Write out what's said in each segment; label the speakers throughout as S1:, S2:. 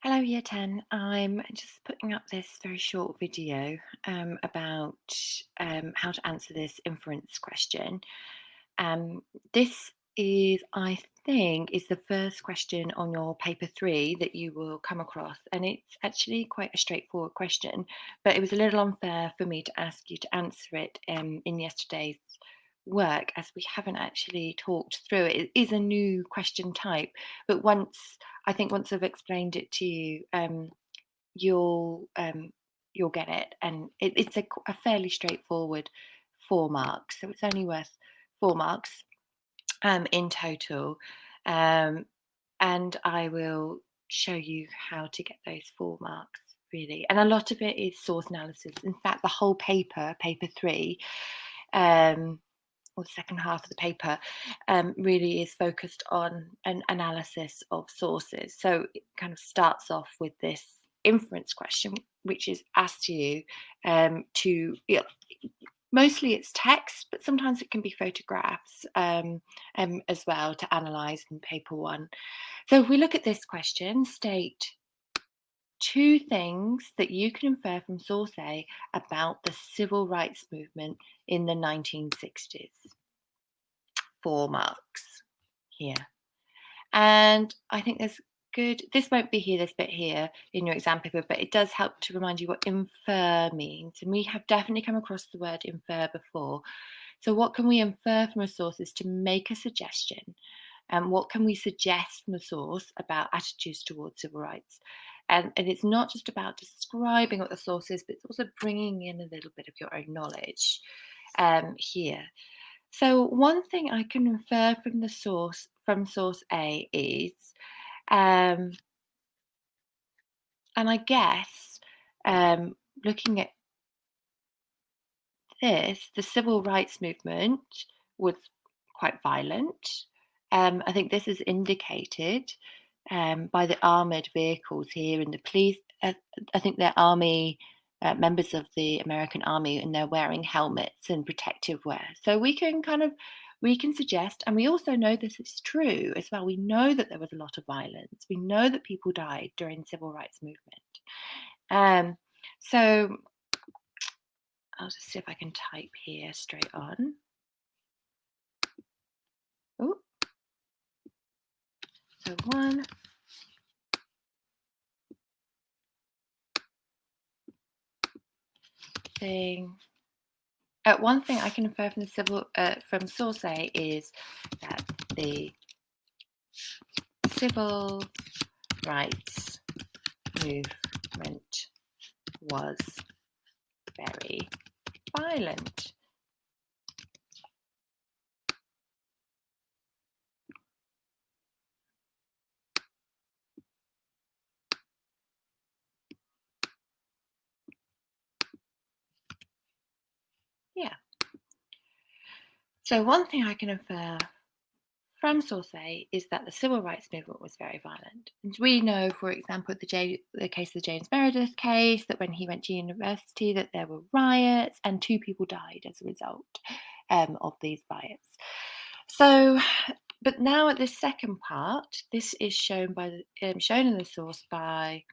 S1: Hello, Year 10. I'm just putting up this very short video about how to answer this inference question. Um, this is, I think, is the first question on your paper 3 that you will come across, and it's actually quite a straightforward question, but it was a little unfair for me to ask you to answer it in yesterday's work as we haven't actually talked through it. It is a new question type, but once I've explained it to you, you'll um, you'll get it, and it's a fairly straightforward 4 marks, so it's only worth 4 marks in total, um, and I will show you how to get those 4 marks really. And a lot of it is source analysis. In fact, the whole paper, paper 3. Or the second half of the paper, really is focused on an analysis of sources. So it kind of starts off with this inference question, which is asked you mostly it's text, but sometimes it can be photographs as well to analyse in paper 1. So if we look at this question, state 2 things that you can infer from source A about the civil rights movement in the 1960s. 4 marks here. And I think there's good, this won't be here, this bit here in your exam paper, but it does help to remind you what infer means. And we have definitely come across the word infer before. So what can we infer from a source is to make a suggestion. And what can we suggest from a source about attitudes towards civil rights? And it's not just about describing what the source is, but it's also bringing in a little bit of your own knowledge here. So one thing I can infer from source A is, um, and I guess looking at this, the civil rights movement was quite violent. I think this is indicated by the armoured vehicles here and the police. I think they're army members of the American Army, and they're wearing helmets and protective wear. So we can suggest, and we also know this is true as well. We know that there was a lot of violence. We know that people died during the civil rights movement. Um, so I'll just see if I can type here straight on. Oh, so one thing. One thing I can infer from from source A is that the civil rights movement was very violent. Yeah. So one thing I can infer from source A is that the civil rights movement was very violent. And we know, for example, the case of the James Meredith case, that when he went to university, that there were riots and 2 people died as a result of these riots. So, but now at this second part, this is shown shown in the source by.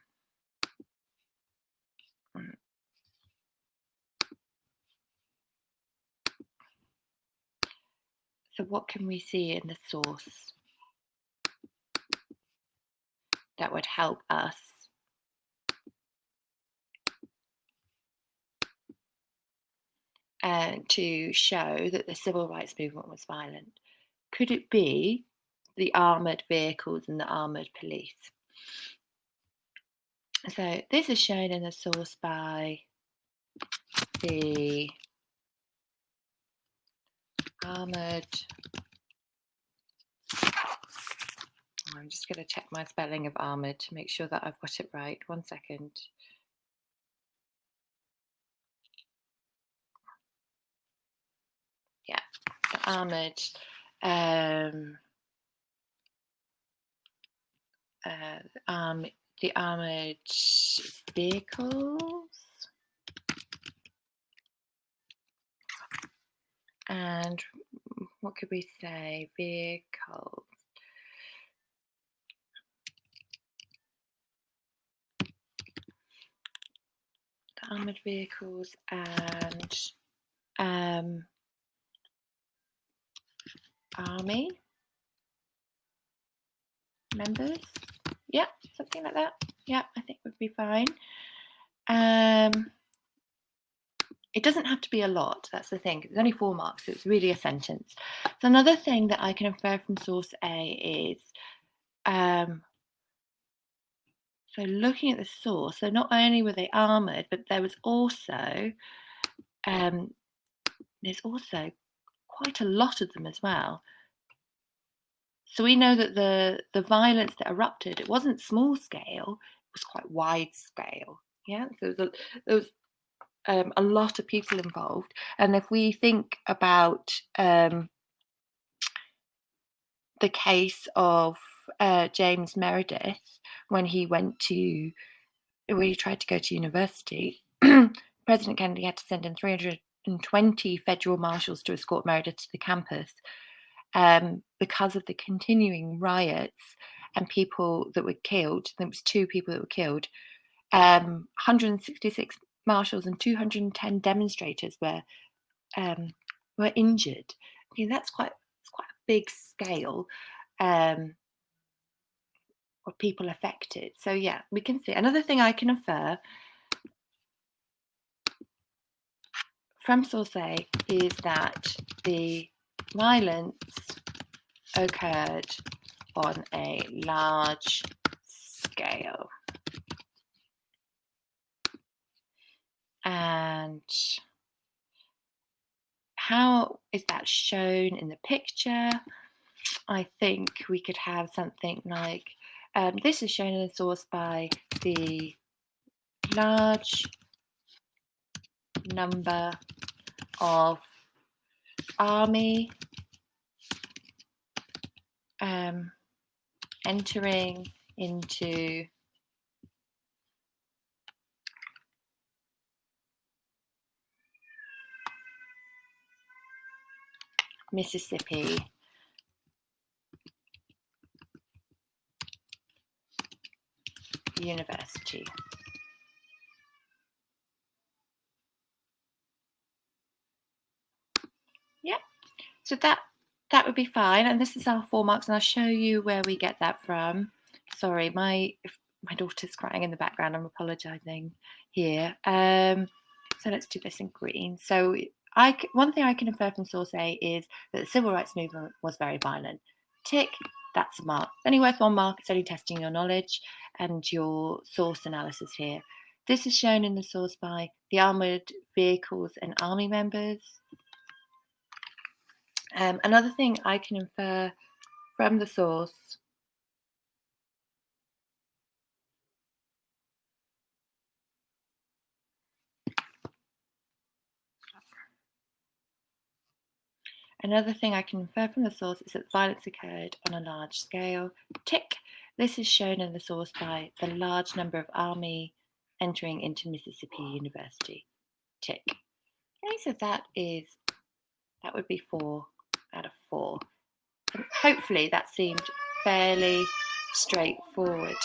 S1: So, what can we see in the source that would help us to show that the civil rights movement was violent? Could it be the armoured vehicles and the armoured police? So this is shown in the source by the armoured. I'm just going to check my spelling of armoured to make sure that I've got it right. 1 second. Yeah, the armoured. The armoured vehicles, and what could we say? Vehicles. armoured vehicles and army members. Yeah, something like that. Yeah, I think would be fine. It doesn't have to be a lot, that's the thing. It's only 4 marks, so it's really a sentence. So another thing that I can infer from source A is, so looking at the source, so not only were they armoured, but there was also, there's also quite a lot of them as well. So we know that the violence that erupted, it wasn't small scale, it was quite wide scale. Yeah, so there was a lot of people involved. And if we think about the case of James Meredith, when he tried to go to university, President Kennedy had to send in 320 federal marshals to escort Meredith to the campus because of the continuing riots and people that were killed. There was 2 people that were killed. 166 marshals and 210 demonstrators were injured. I mean, it's quite a big scale of people affected. So yeah, we can see. Another thing I can infer from source A is that the violence occurred on a large scale. And how is that shown in the picture? I think we could have something like, this is shown in the source by the large number of army entering into Mississippi University. Yeah, so that would be fine. And this is our 4 marks, and I'll show you where we get that from. Sorry, my daughter's crying in the background. I'm apologising here. So let's do this in green. So one thing I can infer from source A is that the civil rights movement was very violent. Tick, that's a mark. It's only worth 1 mark. It's only testing your knowledge and your source analysis here. This is shown in the source by the armoured vehicles and army members. Another thing I can infer from the source is that violence occurred on a large scale. Tick. This is shown in the source by the large number of army entering into Mississippi University. Tick. Okay, so that would be 4 out of 4. And hopefully that seemed fairly straightforward.